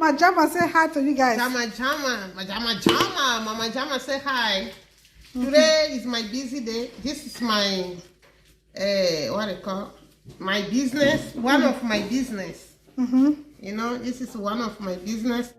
Mama Jama, say hi to you guys. Jama, Mama Jama, say hi. Today is my busy day. This is my, what I call, my business, one of my business. You know, this is one of my business.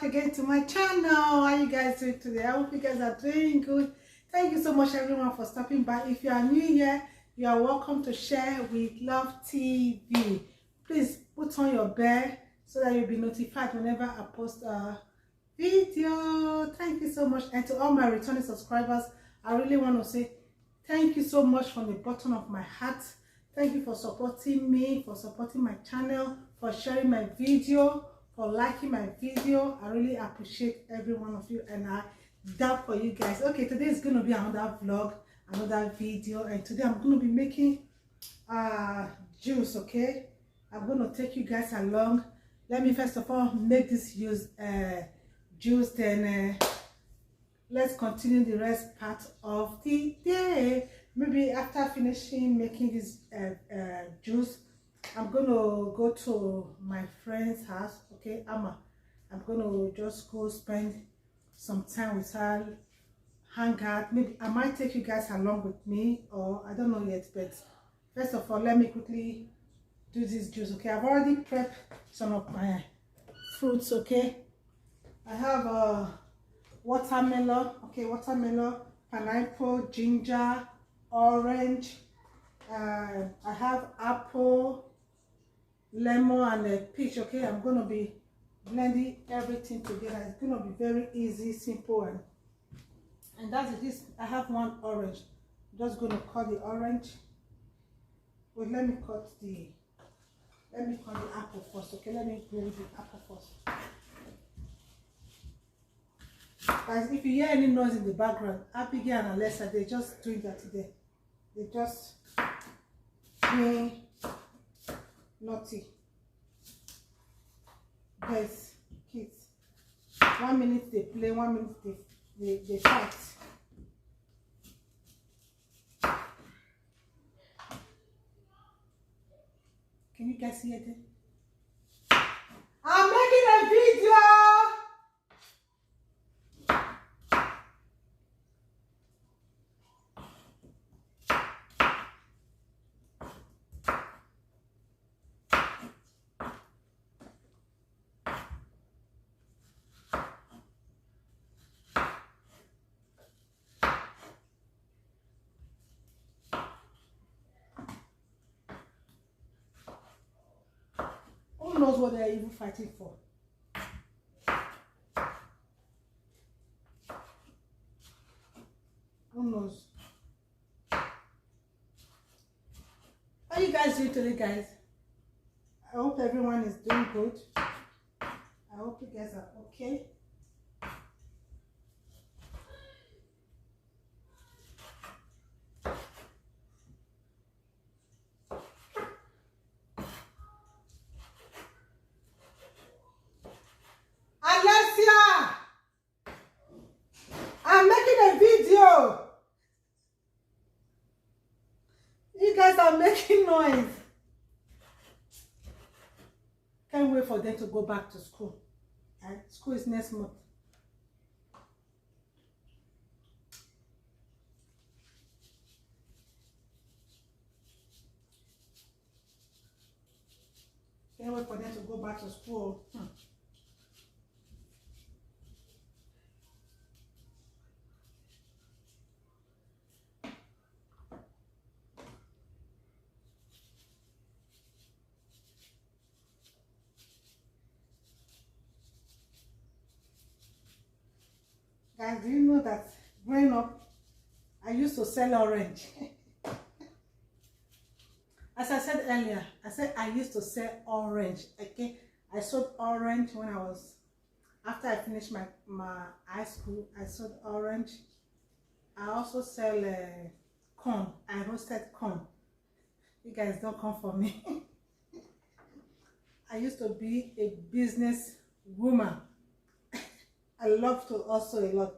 Again to my channel. How are you guys doing today? I hope you guys are doing good. Thank you so much everyone for stopping by. If you are new here, you are welcome to Share with Love TV. Please put on your bell so that you'll be notified whenever I post a video. Thank you so much. And to all my returning subscribers, I really want to say thank you so much from the bottom of my heart. Thank you for supporting me, for supporting my channel, for sharing my video, for liking my video. I really appreciate every one of you, and I doubt for you guys. Okay, today is going to be another vlog, another video, and today I'm going to be making juice. Okay, I'm going to take you guys along. Let me first of all make this juice, then let's continue the rest part of the day. Maybe after finishing making this juice, I'm gonna go to my friend's house. Okay, I'm gonna just go spend some time with her, hang out. Maybe I might take you guys along with me, or I don't know yet. But first of all, let me quickly do this juice. Okay, I've already prepped some of my fruits. Okay, I have watermelon. Okay, watermelon, pineapple, ginger, orange. I have apple, lemon, and a peach. Okay, I'm gonna be blending everything together. It's gonna be very easy, simple, and that's it. I have one orange. I'm just gonna cut the orange. Wait, let me cut the apple first. Okay, let me blend the apple first. Guys, if you hear any noise in the background, Abigail and Alessa, they're just doing that today. They just being naughty. Guys, kids, 1 minute they play, 1 minute they fight. Can you guys hear them? I'm making a video. Who knows what they're even fighting for? Who knows? How you guys doing today, guys? I hope everyone is doing good. I hope you guys are okay. I'm making a video. You guys are making noise. Can't wait for them to go back to school. School is next month. Can't wait for them to go back to school. Guys, do you know that growing up, I used to sell orange? As I said earlier, I used to sell orange. Okay, I sold orange when I was, after I finished my high school. I sold orange. I also sell corn. I roasted corn. You guys don't come for me. I used to be a business woman. I love to also a lot.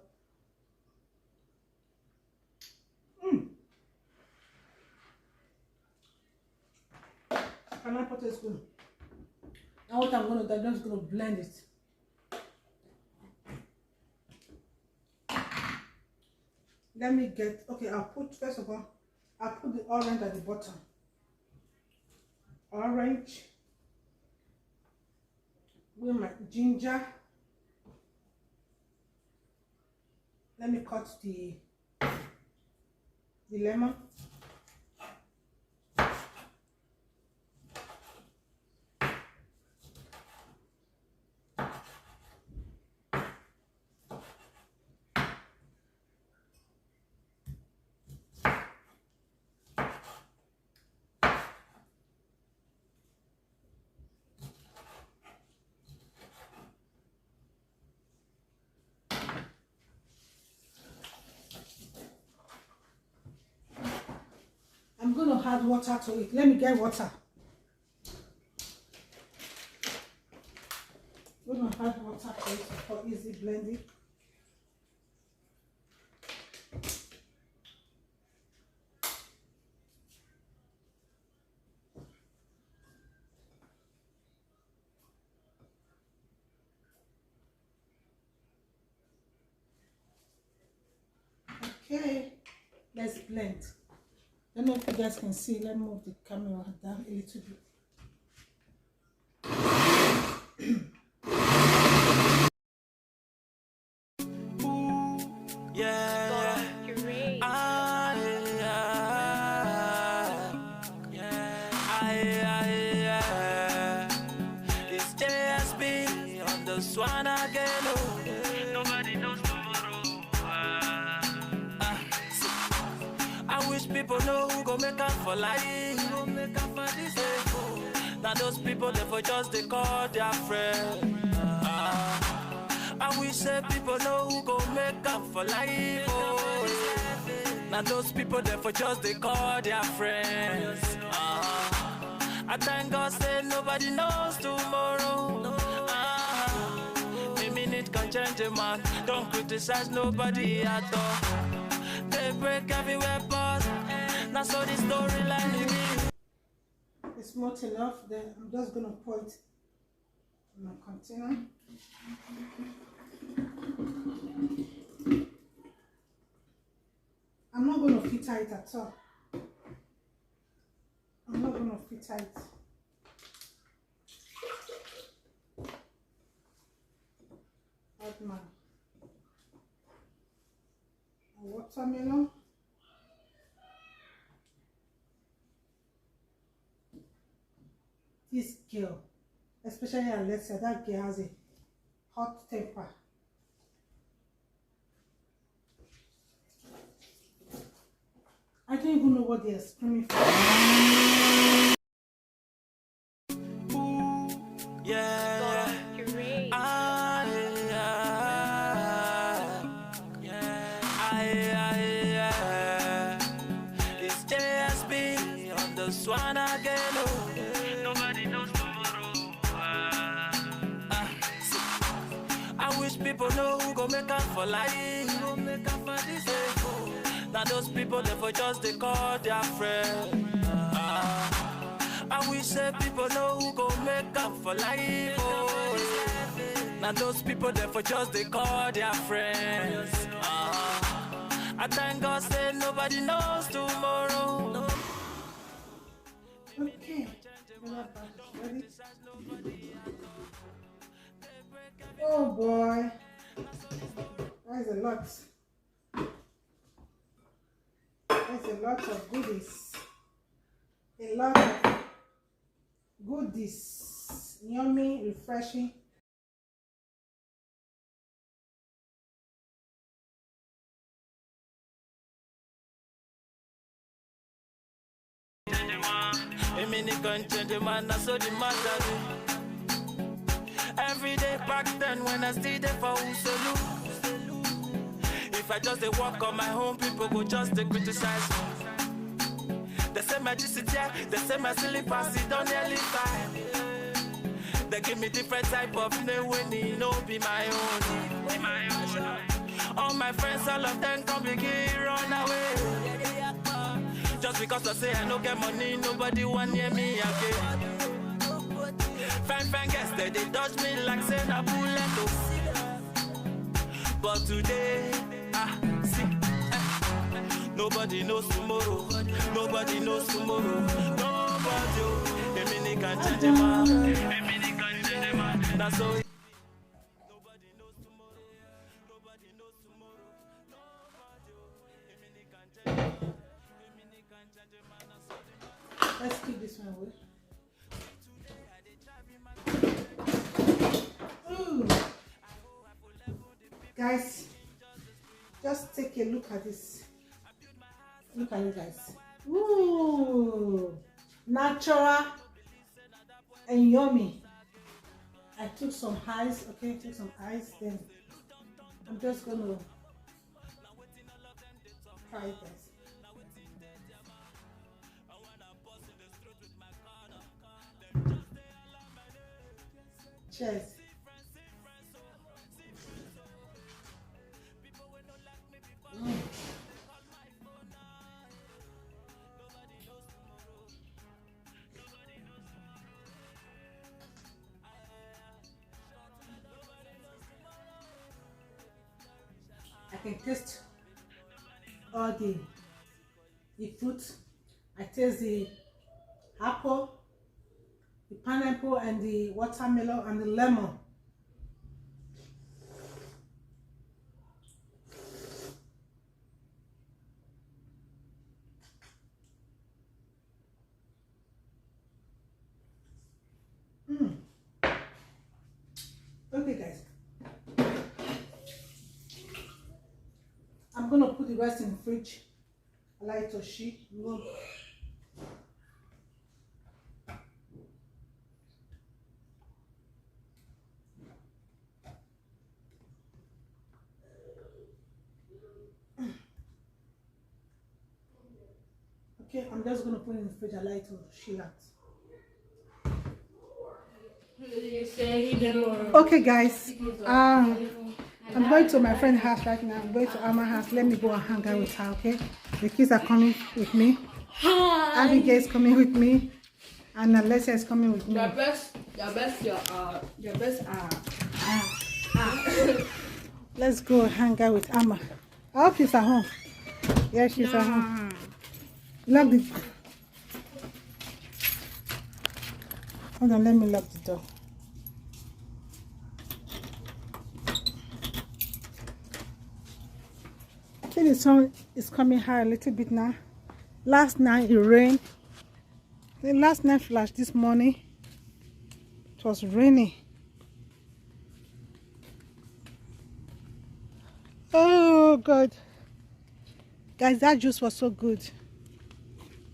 Pineapple is good. Now what I'm going to do, I'm just going to blend it. Let me get, okay, I'll put, first of all, I'll put the orange at the bottom. Orange with my ginger. Let me cut the lemon. I'm going to add water to it. Let me get water. I'm going to add water to it for easy blending. Okay, let's blend. I don't know if you guys can see. Let me move the camera down a little bit. It's JSB on the swan again. Nobody knows tomorrow. I wish people know who go make up for life. Who make up for this day. Now those people they for just they call their friend. I wish that people know who go make up for life. Now those people they for just they call their friends. I thank God say nobody knows tomorrow. A minute can change a man. Don't criticize nobody at all. They break everywhere, but that's how the storyline is. It's not enough. Then I'm just gonna pour it in my container. I'm not gonna filter it at all. I'm not gonna filter it. Add my watermelon. This girl, especially Alexa, that girl has a hot temper. I don't even know what they are screaming for. It's JSB on the swan again. Nobody knows tomorrow. I wish people know who go make up for life. Who make up for this day. Now those people they for just they call their friend. I wish that people know who go make up for life. Now those people they for just they call their friends. I thank God say nobody knows tomorrow. Okay, ready? Oh boy, that is a lot. That's a lot of goodies. A lot of goodies. Yummy, refreshing. A minute can change a man, that's so the matter. Every day back then when I stayed there for Uselu. if I just walk on my own, people go just criticize me. They say my GCT, they say my silly pass, it don't nearly fine. They give me different type of name when it no be my own. All my friends, all of them come begin run away. Just because they say I don't get money, nobody want near me again. Fine guess they dodge me like saying a bullet. But today, see, nobody knows tomorrow. Nobody knows tomorrow. Nobody, a minute can change a man. A minute can change a man. That's all. Nobody knows tomorrow. Nobody knows tomorrow. Nobody, a minute can change a man. A minute can change a man. That's all. Let's keep this one away. Ooh. Guys, just take a look at this. Look at it, guys. Ooh, natural and yummy. I took some ice, okay, took some ice, then I'm just gonna try it, guys. Cheers. I can taste all the fruit. I taste the apple, the pineapple, and the watermelon, and the lemon. Okay, guys. I'm gonna put the rest in the fridge. I like to sheet. Okay, I'm just gonna put it in the fridge. I like to sheet out. Okay, guys. I'm going to my friend's house right now. I'm going to Alma's house. Let me go and hang out with her, okay? The kids are coming with me. Hi. Abigail is coming with me. And Alessia is coming with me. Your best Let's go hang out with Alma. I hope she's at home. Yeah, she's at home. Lock the... Hold on, let me lock the door. I think the sun is coming high a little bit now. Last night it rained. The last night flash this morning. It was rainy. Oh God. Guys, that juice was so good.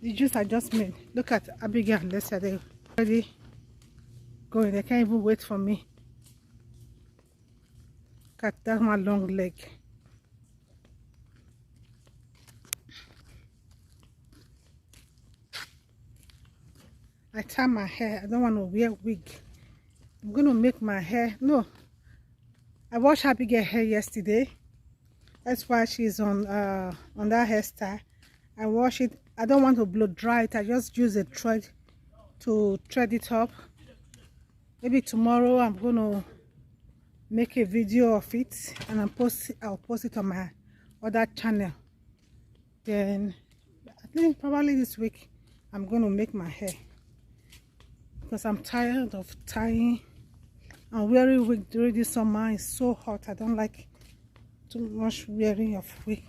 The juice I just made. Look at Abigail and Leslie. They're already going. They can't even wait for me. Look at that one long leg. I tie my hair. I don't want to wear wig. I'm going to make my hair. No. I washed Abigail's hair yesterday. That's why she's on that hairstyle. I wash it. I don't want to blow dry it. I just use a thread to thread it up. Maybe tomorrow I'm going to make a video of it and I'll post it on my other channel. Then I think probably this week I'm going to make my hair. Because I'm tired of tying and wearing wig during this summer. It's so hot. I don't like too much wearing of wig.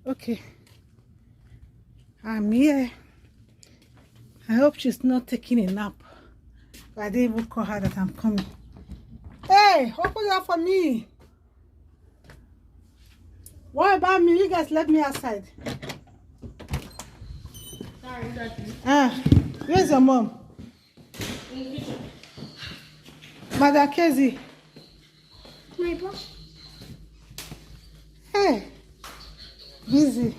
Okay, I'm here. I hope she's not taking a nap. I didn't even call her that I'm coming. Hey, open it up for me. What about me? You guys let me outside. Sorry, Daddy. Where's your mom? Mother Casey. My boss. Hey, busy.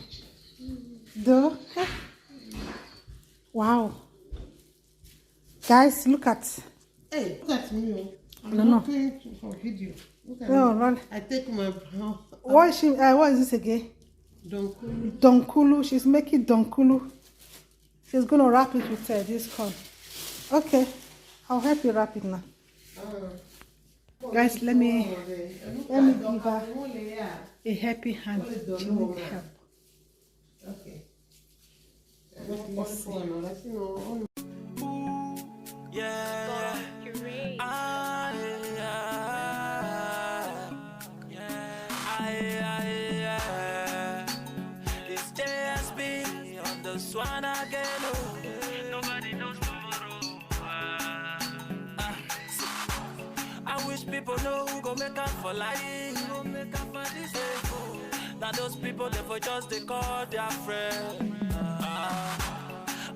Though. Hey. Wow. Guys, look at. Hey, look at me. I'm No. looking for video. Look at me. I take my brown. What is this again? Donkulu. Donkulu. She's making donkulu. She's gonna wrap it with this corn. Okay, I'll help you wrap it now. Guys, let me give her a happy hand. She needs help. Okay. Let's see. Yeah. It's JSB on the swan again. Nobody knows tomorrow. I wish people know who go make up for life. Who make up for this day. Now those people they for just they call their friend.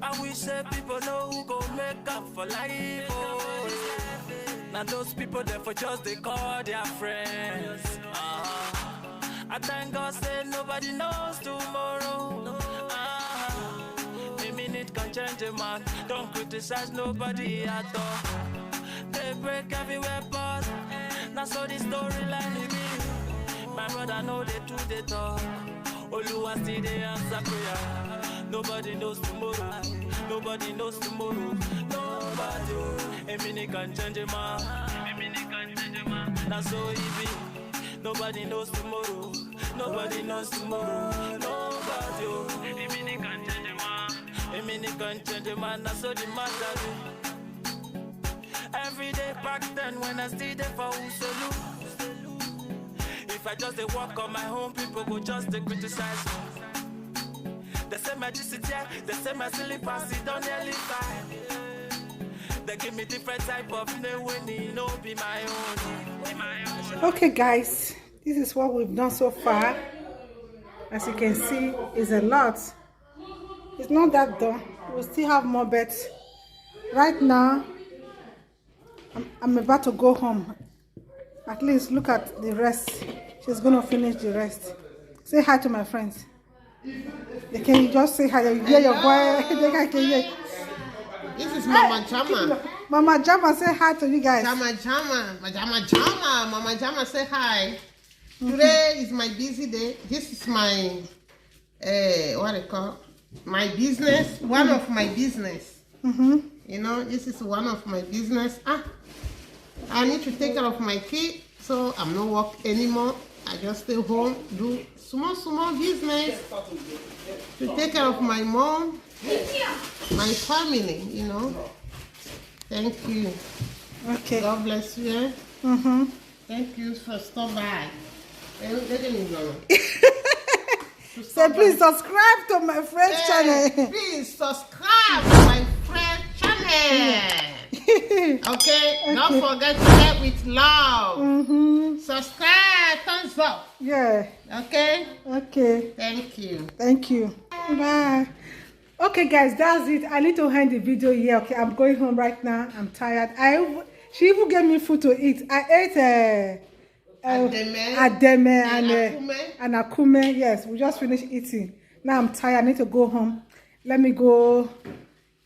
I wish that people know who go make up for life. Oh. Now those people they for just they call their friends. I thank God say nobody knows tomorrow. A minute can change a man. Don't criticize nobody at all. They break everywhere but now so the storyline will be. My brother know they do the talk. Oluwa still they answer prayer. Nobody knows tomorrow. Nobody knows tomorrow. Nobody. A minute can change a man. A minute can change a man. That's so easy. Nobody knows tomorrow. Nobody knows tomorrow. Nobody. A minute can change a man. A minute can change a man. That's so the matter. Every day back then when I stayed there for Uselu. If I just walk on my own, people go just criticize me. They say my GCT, they say my silly pass, it don't nearly fine. They give me different type of winning, no be my own. Okay guys, this is what we've done so far. As you can see, it's a lot. It's not that done. We still have more beds. Right now, I'm about to go home. At least look at the rest. She's gonna finish the rest. Say hi to my friends. They can just say hi. You hear your voice. They can hear. This is Mama Jama. Mama Jama, say hi to you guys. Mama Jama. Mama Jama, say hi. Today is my busy day. This is my what I call my business. One of my business. You know, this is one of my business. I need to take care of my kid, so I'm not work anymore. I just stay home, do small business to take care of my mom, my family, you know. Thank you. Okay. God bless you. Thank you for stopping by. So please subscribe to my friend's channel. Please subscribe to my friend's channel. Okay? Don't forget to share with love. Subscribe, thumbs up. Yeah. Okay? Okay. Thank you. Thank you. Bye. Okay, guys, that's it. I need to end the video here. Okay, I'm going home right now. I'm tired. She even gave me food to eat. I ate Ademe and Akume. Yes, we just finished eating. Now I'm tired. I need to go home. Let me go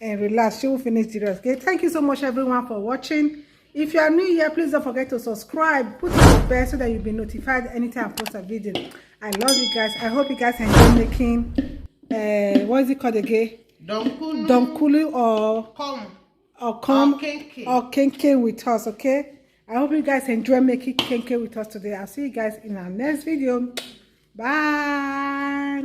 and relax. She will finish the rest. Okay, thank you so much everyone for watching. If you are new here, please don't forget to subscribe, put on the bell so that you'll be notified anytime I post a video. I love you guys. I hope you guys enjoy making what is it called again? Donkulu or Kenkey with us. Okay, I hope you guys enjoy making Kenkey with us today. I'll see you guys in our next video. Bye.